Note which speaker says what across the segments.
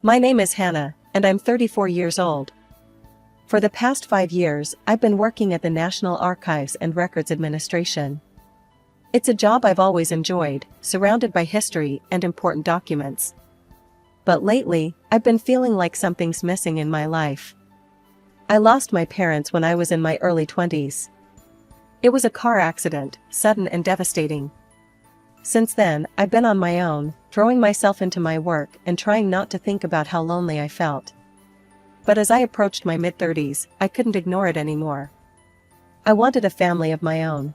Speaker 1: My name is Hannah, and I'm 34 years old. For the past 5 years, I've been working at the National Archives and Records Administration. It's a job I've always enjoyed, surrounded by history and important documents. But lately, I've been feeling like something's missing in my life. I lost my parents when I was in my early 20s. It was a car accident, sudden and devastating. Since then, I've been on my own, throwing myself into my work and trying not to think about how lonely I felt. But as I approached my mid-30s, I couldn't ignore it anymore. I wanted a family of my own.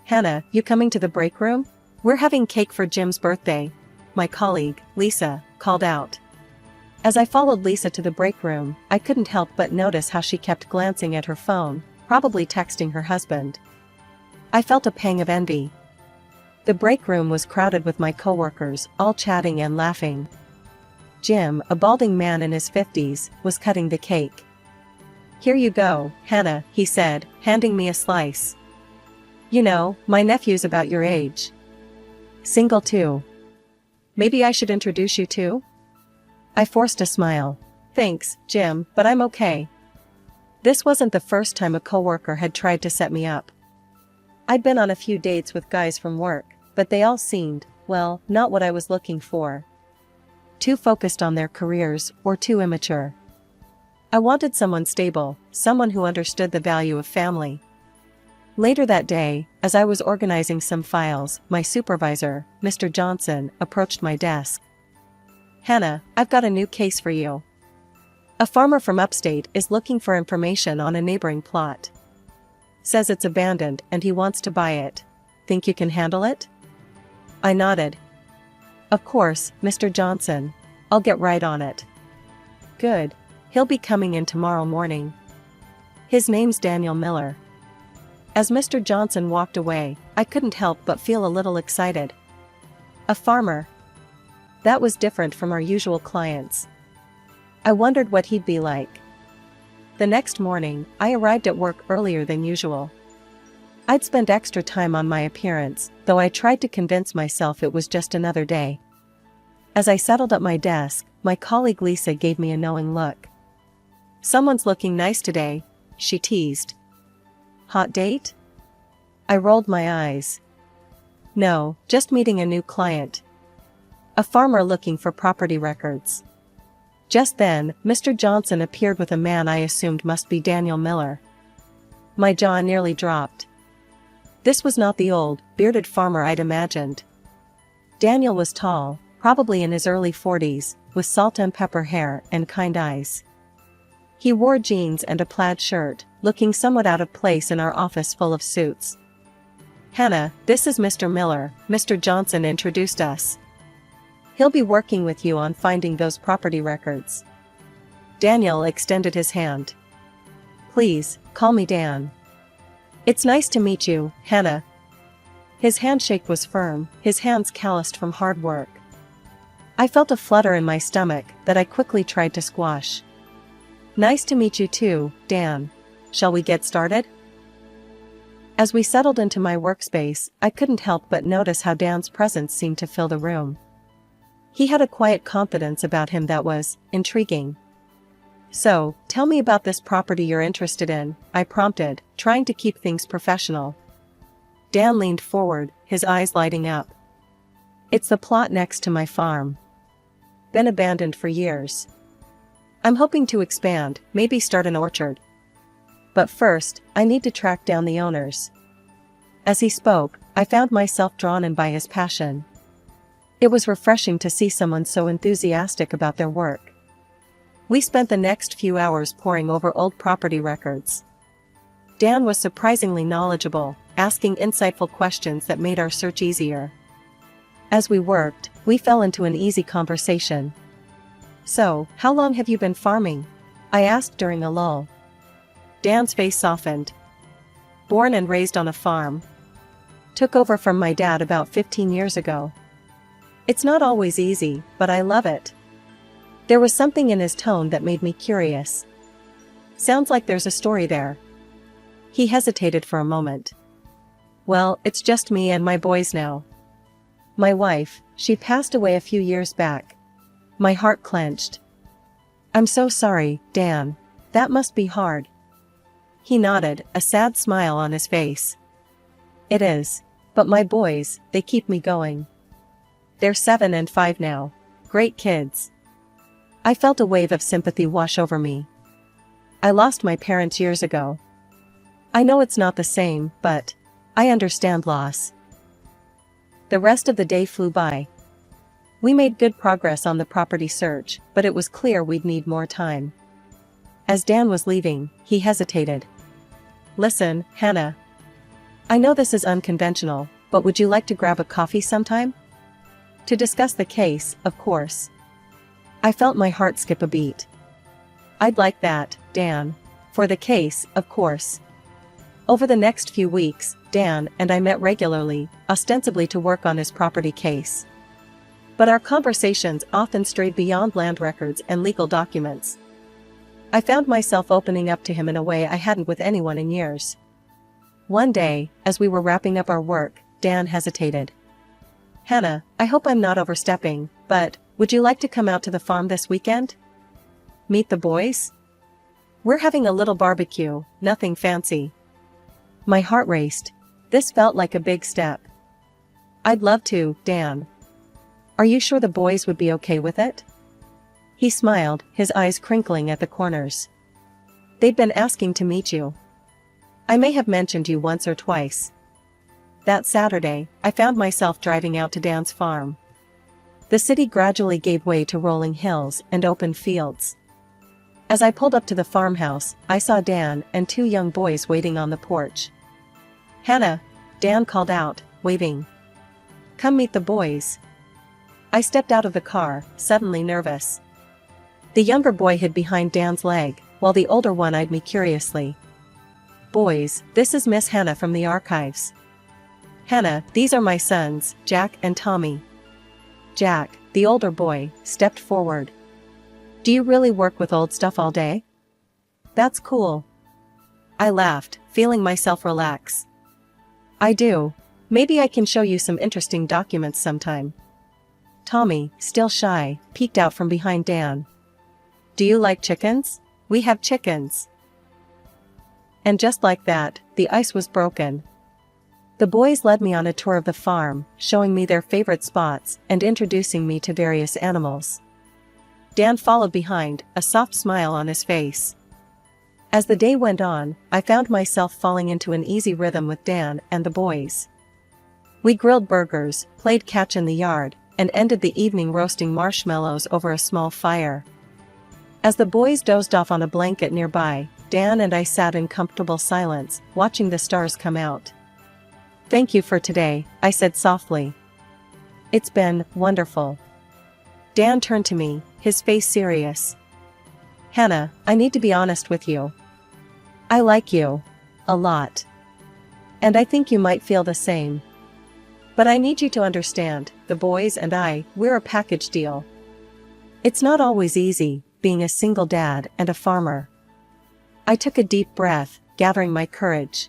Speaker 1: "Hannah, you coming to the break room? We're having cake for Jim's birthday," my colleague, Lisa, called out. As I followed Lisa to the break room, I couldn't help but notice how she kept glancing at her phone, probably texting her husband. I felt a pang of envy. The break room was crowded with my coworkers, all chatting and laughing. Jim, a balding man in his 50s, was cutting the cake. "Here you go, Hannah," he said, handing me a slice. "You know, my nephew's about your age. Single too. Maybe I should introduce you too?" I forced a smile. "Thanks, Jim, but I'm okay." This wasn't the first time a coworker had tried to set me up. I'd been on a few dates with guys from work, but they all seemed, well, not what I was looking for. Too focused on their careers, or too immature. I wanted someone stable, someone who understood the value of family. Later that day, as I was organizing some files, my supervisor, Mr. Johnson, approached my desk. "Hannah, I've got a new case for you. A farmer from upstate is looking for information on a neighboring plot. Says it's abandoned and he wants to buy it. Think you can handle it?" I nodded. "Of course, Mr. Johnson. I'll get right on it." "Good. He'll be coming in tomorrow morning. His name's Daniel Miller." As Mr. Johnson walked away, I couldn't help but feel a little excited. A farmer. That was different from our usual clients. I wondered what he'd be like. The next morning, I arrived at work earlier than usual. I'd spent extra time on my appearance, though I tried to convince myself it was just another day. As I settled at my desk, my colleague Lisa gave me a knowing look. "Someone's looking nice today," she teased. "Hot date?" I rolled my eyes. "No, just meeting a new client. A farmer looking for property records." Just then, Mr. Johnson appeared with a man I assumed must be Daniel Miller. My jaw nearly dropped. This was not the old, bearded farmer I'd imagined. Daniel was tall, probably in his early 40s, with salt and pepper hair and kind eyes. He wore jeans and a plaid shirt, looking somewhat out of place in our office full of suits. "Hannah, this is Mr. Miller," Mr. Johnson introduced us. "He'll be working with you on finding those property records." Daniel extended his hand. "Please, call me Dan." "It's nice to meet you, Hannah." His handshake was firm, his hands calloused from hard work. I felt a flutter in my stomach that I quickly tried to squash. "Nice to meet you too, Dan. Shall we get started?" As we settled into my workspace, I couldn't help but notice how Dan's presence seemed to fill the room. He had a quiet confidence about him that was intriguing. "So, tell me about this property you're interested in," I prompted, trying to keep things professional. Dan leaned forward, his eyes lighting up. "It's the plot next to my farm. Been abandoned for years. I'm hoping to expand, maybe start an orchard. But first, I need to track down the owners." As he spoke, I found myself drawn in by his passion. It was refreshing to see someone so enthusiastic about their work. We spent the next few hours poring over old property records. Dan was surprisingly knowledgeable, asking insightful questions that made our search easier. As we worked, we fell into an easy conversation. "So, how long have you been farming?" I asked during a lull. Dan's face softened. "Born and raised on a farm. Took over from my dad about 15 years ago. It's not always easy, but I love it." There was something in his tone that made me curious. "Sounds like there's a story there." He hesitated for a moment. "Well, it's just me and my boys now. My wife, she passed away a few years back. My heart clenched. I'm so sorry, Dan. That must be hard. He nodded, a sad smile on his face. It is. But my boys, they keep me going. They're 7 and 5 now. Great kids. I felt a wave of sympathy wash over me. I lost my parents years ago. I know it's not the same, but I understand loss. The rest of the day flew by. We made good progress on the property search, but it was clear we'd need more time. As Dan was leaving, he hesitated. Listen, Hannah. I know this is unconventional, but would you like to grab a coffee sometime? To discuss the case, of course. I felt my heart skip a beat. I'd like that, Dan. For the case, of course. Over the next few weeks, Dan and I met regularly, ostensibly to work on his property case. But our conversations often strayed beyond land records and legal documents. I found myself opening up to him in a way I hadn't with anyone in years. One day, as we were wrapping up our work, Dan hesitated. Hannah, I hope I'm not overstepping, but would you like to come out to the farm this weekend? Meet the boys? We're having a little barbecue, nothing fancy. My heart raced. This felt like a big step. I'd love to, Dan. Are you sure the boys would be okay with it? He smiled, his eyes crinkling at the corners. They'd been asking to meet you. I may have mentioned you once or twice. That Saturday, I found myself driving out to Dan's farm. The city gradually gave way to rolling hills and open fields. As I pulled up to the farmhouse, I saw Dan and 2 young boys waiting on the porch. Hannah, Dan called out, waving. Come meet the boys. I stepped out of the car, suddenly nervous. The younger boy hid behind Dan's leg, while the older one eyed me curiously. Boys, this is Miss Hannah from the archives. Hannah, these are my sons, Jack and Tommy. Jack, the older boy, stepped forward. Do you really work with old stuff all day? That's cool. I laughed, feeling myself relax. I do. Maybe I can show you some interesting documents sometime. Tommy, still shy, peeked out from behind Dan. Do you like chickens? We have chickens. And just like that, the ice was broken. The boys led me on a tour of the farm, showing me their favorite spots and introducing me to various animals. Dan followed behind, a soft smile on his face. As the day went on, I found myself falling into an easy rhythm with Dan and the boys. We grilled burgers, played catch in the yard, and ended the evening roasting marshmallows over a small fire. As the boys dozed off on a blanket nearby, Dan and I sat in comfortable silence, watching the stars come out. Thank you for today, I said softly. It's been wonderful. Dan turned to me, his face serious. Hannah, I need to be honest with you. I like you. A lot. And I think you might feel the same. But I need you to understand, the boys and I, we're a package deal. It's not always easy, being a single dad and a farmer. I took a deep breath, gathering my courage.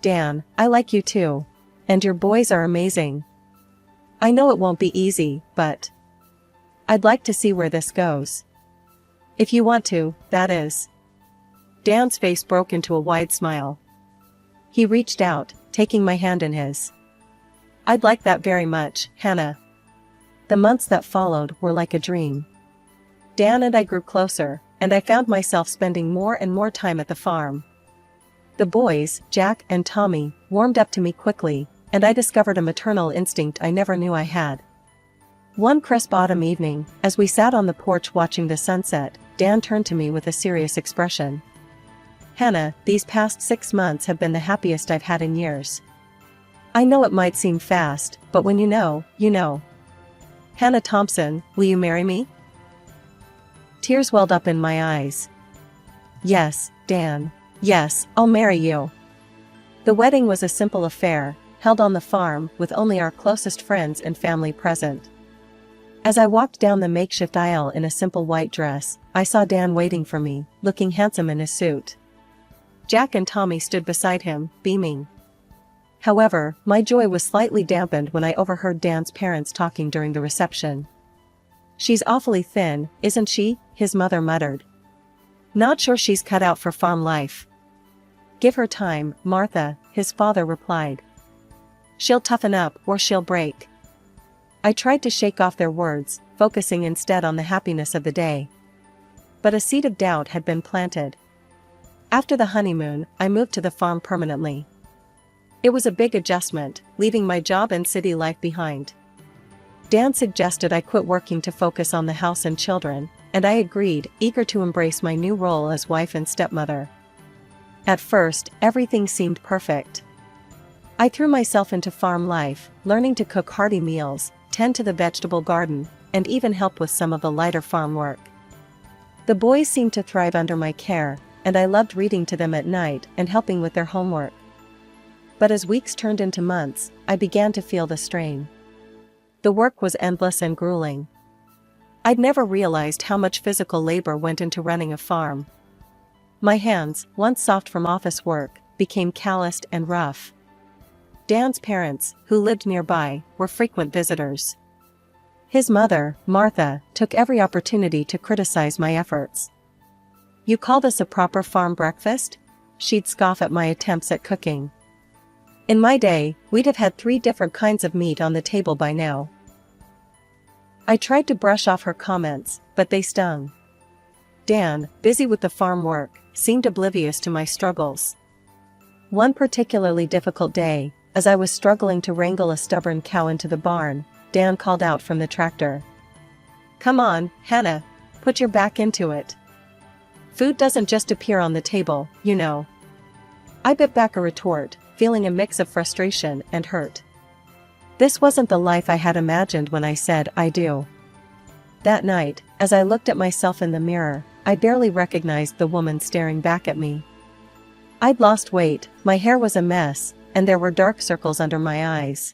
Speaker 1: Dan, I like you too. And your boys are amazing. I know it won't be easy, but I'd like to see where this goes. If you want to, that is. Dan's face broke into a wide smile. He reached out, taking my hand in his. I'd like that very much, Hannah. The months that followed were like a dream. Dan and I grew closer, and I found myself spending more and more time at the farm. The boys, Jack and Tommy, warmed up to me quickly, and I discovered a maternal instinct I never knew I had. One crisp autumn evening, as we sat on the porch watching the sunset, Dan turned to me with a serious expression. Hannah, these past 6 months have been the happiest I've had in years. I know it might seem fast, but when you know, you know. Hannah Thompson, will you marry me? Tears welled up in my eyes. Yes, Dan. Yes, I'll marry you. The wedding was a simple affair, held on the farm with only our closest friends and family present. As I walked down the makeshift aisle in a simple white dress, I saw Dan waiting for me, looking handsome in his suit. Jack and Tommy stood beside him, beaming. However, my joy was slightly dampened when I overheard Dan's parents talking during the reception. She's awfully thin, isn't she? His mother muttered. Not sure she's cut out for farm life. Give her time, Martha, his father replied. She'll toughen up or she'll break. I tried to shake off their words, focusing instead on the happiness of the day. But a seed of doubt had been planted. After the honeymoon, I moved to the farm permanently. It was a big adjustment, leaving my job and city life behind. Dan suggested I quit working to focus on the house and children, and I agreed, eager to embrace my new role as wife and stepmother. At first, everything seemed perfect. I threw myself into farm life, learning to cook hearty meals, tend to the vegetable garden, and even help with some of the lighter farm work. The boys seemed to thrive under my care, and I loved reading to them at night and helping with their homework. But as weeks turned into months, I began to feel the strain. The work was endless and grueling. I'd never realized how much physical labor went into running a farm. My hands, once soft from office work, became calloused and rough. Dan's parents, who lived nearby, were frequent visitors. His mother, Martha, took every opportunity to criticize my efforts. You call this a proper farm breakfast? She'd scoff at my attempts at cooking. In my day, we'd have had 3 different kinds of meat on the table by now. I tried to brush off her comments, but they stung. Dan, busy with the farm work, seemed oblivious to my struggles. One particularly difficult day, as I was struggling to wrangle a stubborn cow into the barn, Dan called out from the tractor. Come on, Hannah, put your back into it. Food doesn't just appear on the table, you know. I bit back a retort, feeling a mix of frustration and hurt. This wasn't the life I had imagined when I said I do. That night, as I looked at myself in the mirror, I barely recognized the woman staring back at me. I'd lost weight, my hair was a mess, and there were dark circles under my eyes.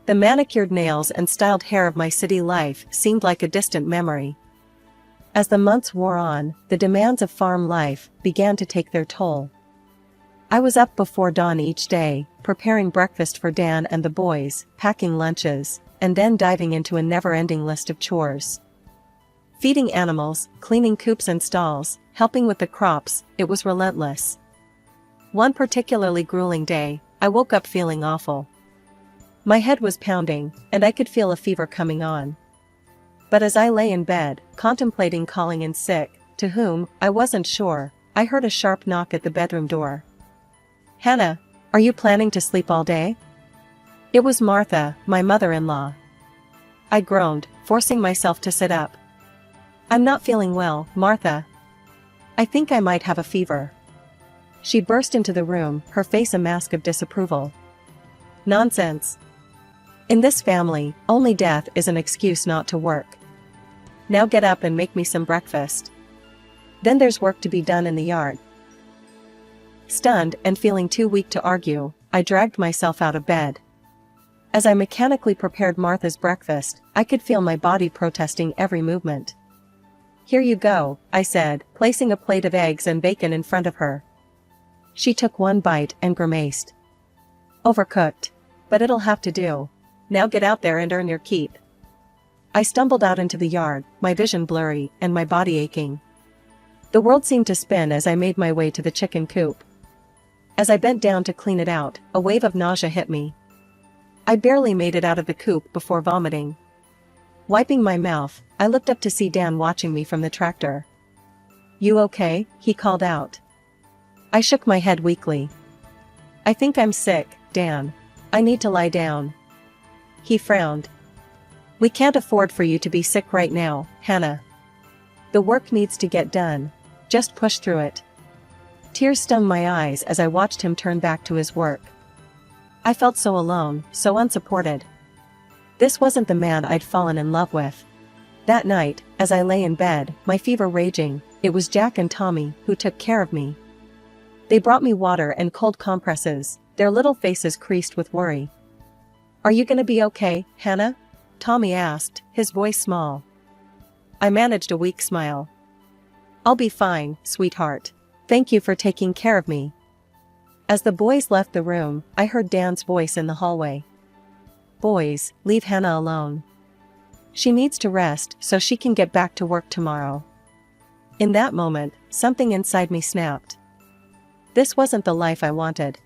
Speaker 1: The manicured nails and styled hair of my city life seemed like a distant memory. As the months wore on, the demands of farm life began to take their toll. I was up before dawn each day, preparing breakfast for Dan and the boys, packing lunches, and then diving into a never-ending list of chores. Feeding animals, cleaning coops and stalls, helping with the crops, it was relentless. One particularly grueling day, I woke up feeling awful. My head was pounding, and I could feel a fever coming on. But as I lay in bed, contemplating calling in sick, to whom, I wasn't sure, I heard a sharp knock at the bedroom door. Hannah, are you planning to sleep all day? It was Martha, my mother-in-law. I groaned, forcing myself to sit up. I'm not feeling well, Martha. I think I might have a fever. She burst into the room, her face a mask of disapproval. Nonsense. In this family, only death is an excuse not to work. Now get up and make me some breakfast. Then there's work to be done in the yard. Stunned and feeling too weak to argue, I dragged myself out of bed. As I mechanically prepared Martha's breakfast, I could feel my body protesting every movement. Here you go, I said, placing a plate of eggs and bacon in front of her. She took one bite and grimaced. Overcooked. But it'll have to do. Now get out there and earn your keep. I stumbled out into the yard, my vision blurry and my body aching. The world seemed to spin as I made my way to the chicken coop. As I bent down to clean it out, a wave of nausea hit me. I barely made it out of the coop before vomiting. Wiping my mouth, I looked up to see Dan watching me from the tractor. You okay? He called out. I shook my head weakly. I think I'm sick, Dan. I need to lie down. He frowned. We can't afford for you to be sick right now, Hannah. The work needs to get done. Just push through it. Tears stung my eyes as I watched him turn back to his work. I felt so alone, so unsupported. This wasn't the man I'd fallen in love with. That night, as I lay in bed, my fever raging, it was Jack and Tommy who took care of me. They brought me water and cold compresses, their little faces creased with worry. Are you gonna be okay, Hannah? Tommy asked, his voice small. I managed a weak smile. I'll be fine, sweetheart. Thank you for taking care of me. As the boys left the room, I heard Dan's voice in the hallway. Boys, leave Hannah alone. She needs to rest so she can get back to work tomorrow. In that moment, something inside me snapped. This wasn't the life I wanted.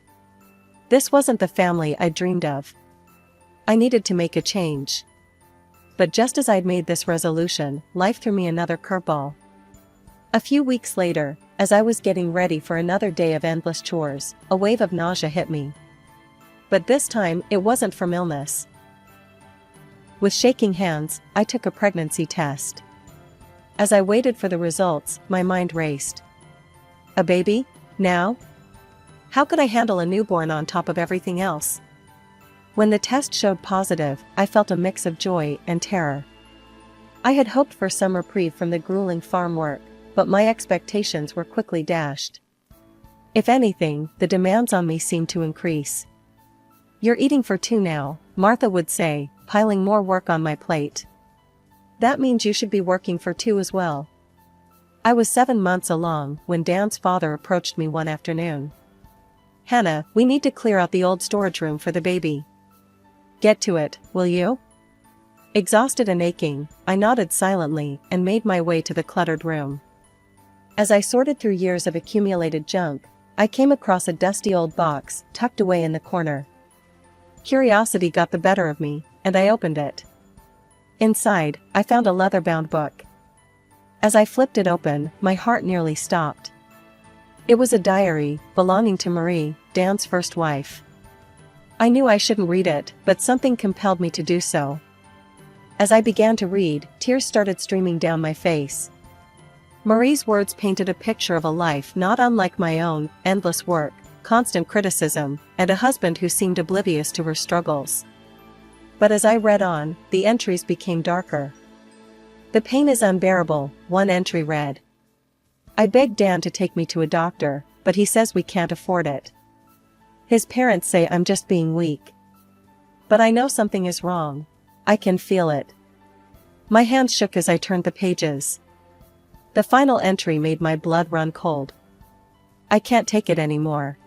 Speaker 1: This wasn't the family I dreamed of. I needed to make a change. But just as I'd made this resolution, life threw me another curveball. A few weeks later, as I was getting ready for another day of endless chores, a wave of nausea hit me. But this time, it wasn't from illness. With shaking hands, I took a pregnancy test. As I waited for the results, my mind raced. A baby? Now? How could I handle a newborn on top of everything else? When the test showed positive, I felt a mix of joy and terror. I had hoped for some reprieve from the grueling farm work, but my expectations were quickly dashed. If anything, the demands on me seemed to increase. "You're eating for two now," Martha would say, piling more work on my plate. "That means you should be working for two as well." I was 7 months along when Dan's father approached me one afternoon. "Hannah, we need to clear out the old storage room for the baby. Get to it, will you?" Exhausted and aching, I nodded silently and made my way to the cluttered room. As I sorted through years of accumulated junk, I came across a dusty old box tucked away in the corner. Curiosity got the better of me, and I opened it. Inside, I found a leather-bound book. As I flipped it open, my heart nearly stopped. It was a diary belonging to Marie, Dan's first wife. I knew I shouldn't read it, but something compelled me to do so. As I began to read, tears started streaming down my face. Marie's words painted a picture of a life not unlike my own: endless work, constant criticism, and a husband who seemed oblivious to her struggles. But as I read on, the entries became darker. "The pain is unbearable," one entry read. "I begged Dan to take me to a doctor, but he says we can't afford it. His parents say I'm just being weak. But I know something is wrong. I can feel it." My hands shook as I turned the pages. The final entry made my blood run cold. "I can't take it anymore.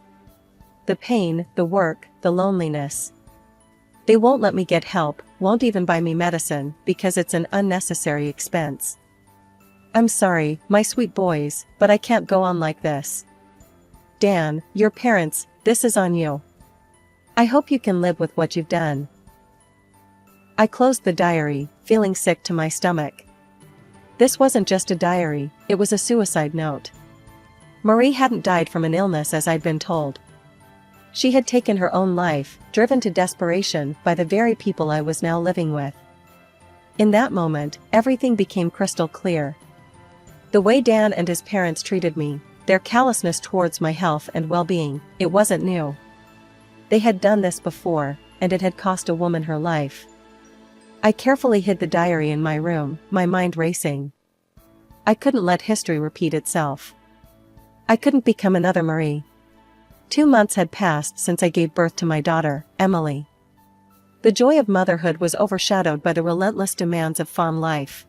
Speaker 1: The pain, the work, the loneliness. They won't let me get help, won't even buy me medicine, because it's an unnecessary expense. I'm sorry, my sweet boys, but I can't go on like this. Dan, your parents, this is on you. I hope you can live with what you've done." I closed the diary, feeling sick to my stomach. This wasn't just a diary, it was a suicide note. Marie hadn't died from an illness as I'd been told. She had taken her own life, driven to desperation by the very people I was now living with. In that moment, everything became crystal clear. The way Dan and his parents treated me, their callousness towards my health and well-being, it wasn't new. They had done this before, and it had cost a woman her life. I carefully hid the diary in my room, my mind racing. I couldn't let history repeat itself. I couldn't become another Marie. 2 months had passed since I gave birth to my daughter, Emily. The joy of motherhood was overshadowed by the relentless demands of farm life.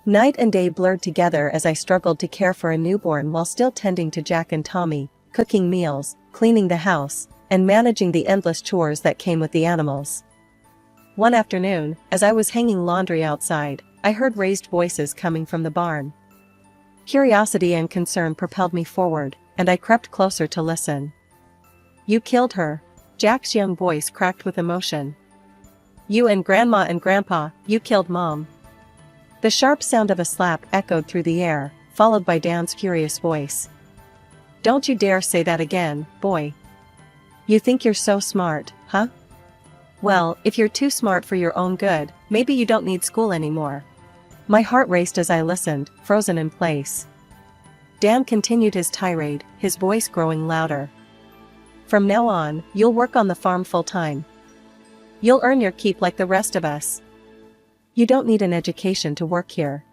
Speaker 1: Night and day blurred together as I struggled to care for a newborn while still tending to Jack and Tommy, cooking meals, cleaning the house, and managing the endless chores that came with the animals. One afternoon, as I was hanging laundry outside, I heard raised voices coming from the barn. Curiosity and concern propelled me forward, and I crept closer to listen. "You killed her," Jack's young voice cracked with emotion. "You and Grandma and Grandpa, you killed Mom." The sharp sound of a slap echoed through the air, followed by Dan's furious voice. "Don't you dare say that again, boy. You think you're so smart, huh? Well, if you're too smart for your own good, maybe you don't need school anymore." My heart raced as I listened, frozen in place. Dan continued his tirade, his voice growing louder. "From now on, you'll work on the farm full-time. You'll earn your keep like the rest of us. You don't need an education to work here.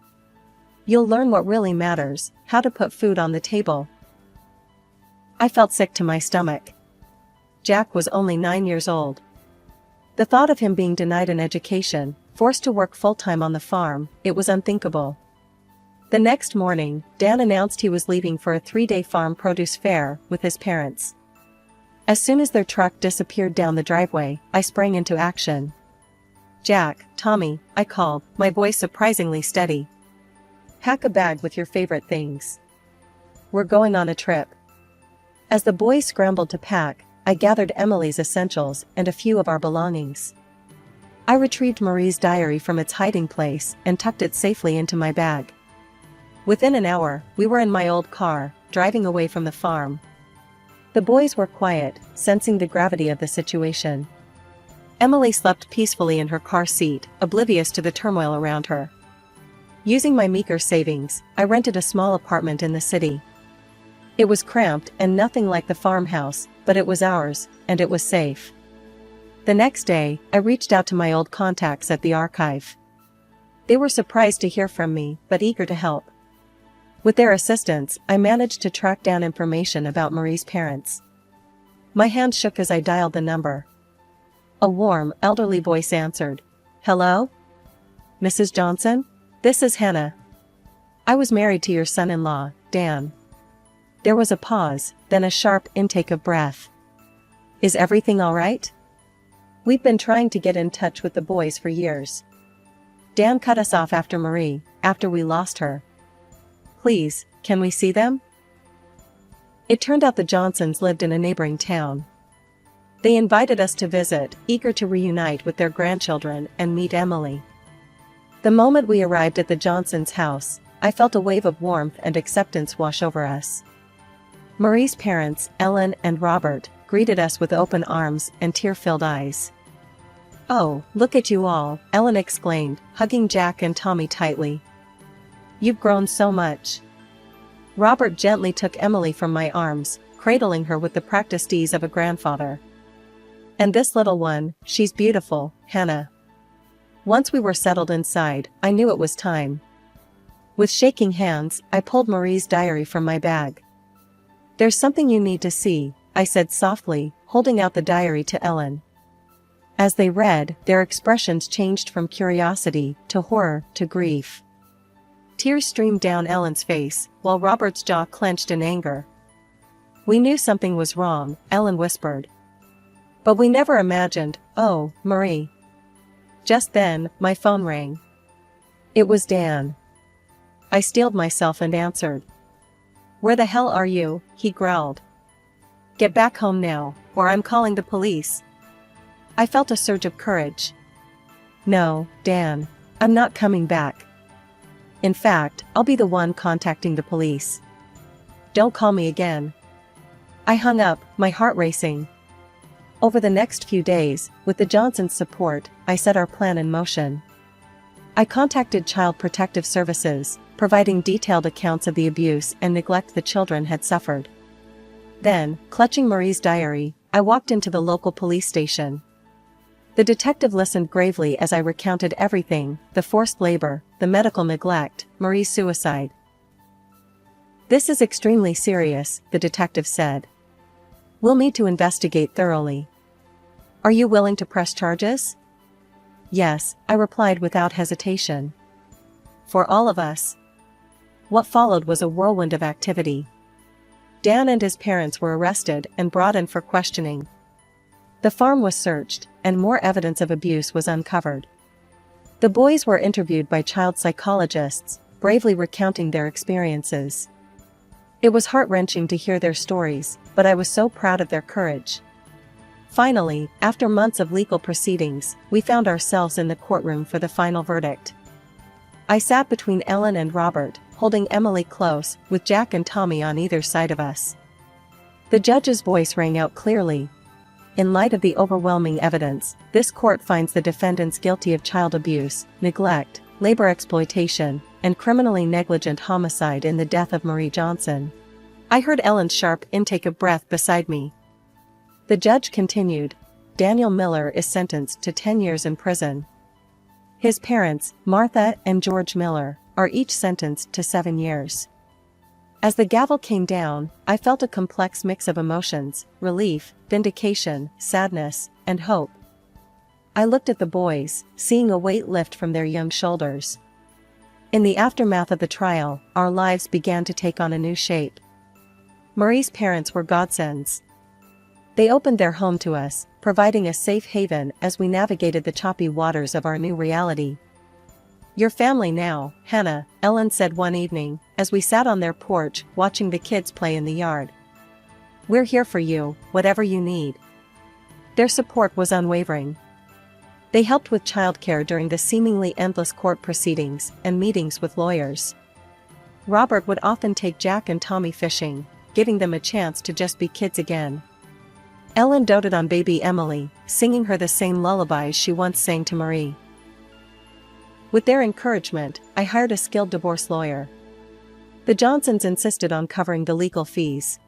Speaker 1: You'll learn what really matters, how to put food on the table." I felt sick to my stomach. Jack was only 9 years old. The thought of him being denied an education, forced to work full-time on the farm, it was unthinkable. The next morning, Dan announced he was leaving for a 3-day farm produce fair with his parents. As soon as their truck disappeared down the driveway, I sprang into action. Jack, Tommy, I called, my voice surprisingly steady. Pack a bag with your favorite things. We're going on a trip. As the boys scrambled to pack, I gathered Emily's essentials and a few of our belongings. I retrieved Marie's diary from its hiding place and tucked it safely into my bag. Within an hour, we were in my old car, driving away from the farm. The boys were quiet, sensing the gravity of the situation. Emily slept peacefully in her car seat, oblivious to the turmoil around her. Using my meager savings, I rented a small apartment in the city. It was cramped and nothing like the farmhouse, but it was ours, and it was safe. The next day, I reached out to my old contacts at the archive. They were surprised to hear from me, but eager to help. With their assistance, I managed to track down information about Marie's parents. My hand shook as I dialed the number. A warm, elderly voice answered. Hello? Mrs. Johnson? This is Hannah. I was married to your son-in-law, Dan. There was a pause, then a sharp intake of breath. Is everything all right? We've been trying to get in touch with the boys for years. Dan cut us off after we lost her. Please, can we see them? It turned out the Johnsons lived in a neighboring town. They invited us to visit, eager to reunite with their grandchildren and meet Emily. The moment we arrived at the Johnsons' house, I felt a wave of warmth and acceptance wash over us. Marie's parents, Ellen and Robert, greeted us with open arms and tear-filled eyes. Oh, look at you all, Ellen exclaimed, hugging Jack and Tommy tightly. You've grown so much. Robert gently took Emily from my arms, cradling her with the practiced ease of a grandfather. And this little one, she's beautiful, Hannah. Once we were settled inside, I knew it was time. With shaking hands, I pulled Marie's diary from my bag. There's something you need to see, I said softly, holding out the diary to Ellen. As they read, their expressions changed from curiosity to horror to grief. Tears streamed down Ellen's face, while Robert's jaw clenched in anger. We knew something was wrong, Ellen whispered. But we never imagined, oh, Marie. Just then, my phone rang. It was Dan. I steeled myself and answered. Where the hell are you? He growled. Get back home now, or I'm calling the police. I felt a surge of courage. No, Dan, I'm not coming back. In fact, I'll be the one contacting the police. Don't call me again. I hung up, my heart racing. Over the next few days, with the Johnsons' support, I set our plan in motion. I contacted Child Protective Services, providing detailed accounts of the abuse and neglect the children had suffered. Then, clutching Marie's diary, I walked into the local police station. The detective listened gravely as I recounted everything, the forced labor, the medical neglect, Marie's suicide. This is extremely serious, the detective said. We'll need to investigate thoroughly. Are you willing to press charges? Yes, I replied without hesitation. For all of us. What followed was a whirlwind of activity. Dan and his parents were arrested and brought in for questioning. The farm was searched, and more evidence of abuse was uncovered. The boys were interviewed by child psychologists, bravely recounting their experiences. It was heart-wrenching to hear their stories, but I was so proud of their courage. Finally, after months of legal proceedings, we found ourselves in the courtroom for the final verdict. I sat between Ellen and Robert, holding Emily close, with Jack and Tommy on either side of us. The judge's voice rang out clearly. In light of the overwhelming evidence, this court finds the defendants guilty of child abuse, neglect, labor exploitation, and criminally negligent homicide in the death of Marie Johnson. I heard Ellen's sharp intake of breath beside me. The judge continued. Daniel Miller is sentenced to 10 years in prison. His parents, Martha and George Miller, are each sentenced to 7 years. As the gavel came down, I felt a complex mix of emotions, relief, vindication, sadness, and hope. I looked at the boys, seeing a weight lift from their young shoulders. In the aftermath of the trial, our lives began to take on a new shape. Marie's parents were godsends. They opened their home to us, providing a safe haven as we navigated the choppy waters of our new reality. "Your family now, Hannah," Ellen said one evening, as we sat on their porch watching the kids play in the yard. "We're here for you, whatever you need." Their support was unwavering. They helped with childcare during the seemingly endless court proceedings and meetings with lawyers. Robert would often take Jack and Tommy fishing, giving them a chance to just be kids again. Ellen doted on baby Emily, singing her the same lullabies she once sang to Marie. With their encouragement, I hired a skilled divorce lawyer. The Johnsons insisted on covering the legal fees.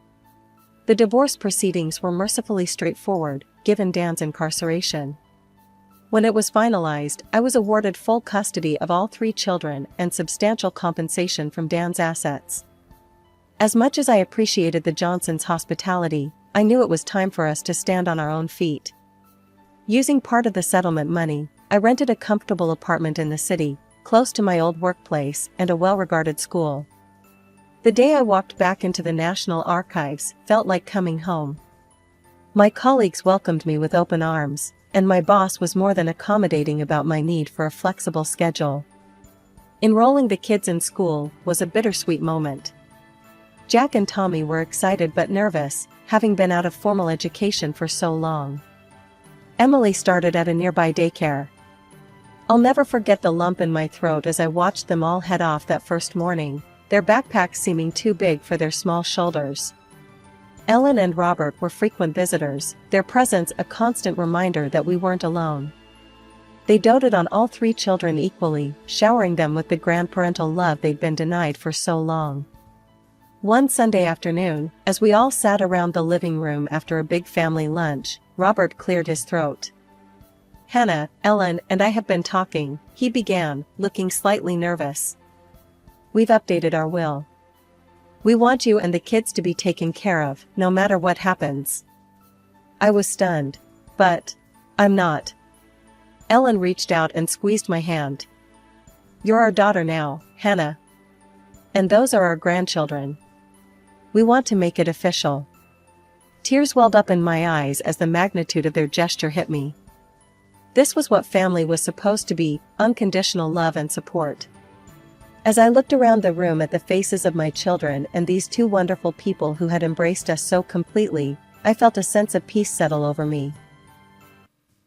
Speaker 1: The divorce proceedings were mercifully straightforward, given Dan's incarceration. When it was finalized, I was awarded full custody of all 3 children and substantial compensation from Dan's assets. As much as I appreciated the Johnsons' hospitality, I knew it was time for us to stand on our own feet. Using part of the settlement money, I rented a comfortable apartment in the city, close to my old workplace and a well-regarded school. The day I walked back into the National Archives felt like coming home. My colleagues welcomed me with open arms, and my boss was more than accommodating about my need for a flexible schedule. Enrolling the kids in school was a bittersweet moment. Jack and Tommy were excited but nervous, having been out of formal education for so long. Emily started at a nearby daycare. I'll never forget the lump in my throat as I watched them all head off that first morning, their backpacks seeming too big for their small shoulders. Ellen and Robert were frequent visitors, their presence a constant reminder that we weren't alone. They doted on all 3 children equally, showering them with the grandparental love they'd been denied for so long. One Sunday afternoon, as we all sat around the living room after a big family lunch, Robert cleared his throat. "Hannah, Ellen and I have been talking," he began, looking slightly nervous. "We've updated our will. We want you and the kids to be taken care of, no matter what happens." I was stunned. "But I'm not." Ellen reached out and squeezed my hand. "You're our daughter now, Hannah. And those are our grandchildren. We want to make it official." Tears welled up in my eyes as the magnitude of their gesture hit me. This was what family was supposed to be, unconditional love and support. As I looked around the room at the faces of my children and these 2 wonderful people who had embraced us so completely, I felt a sense of peace settle over me.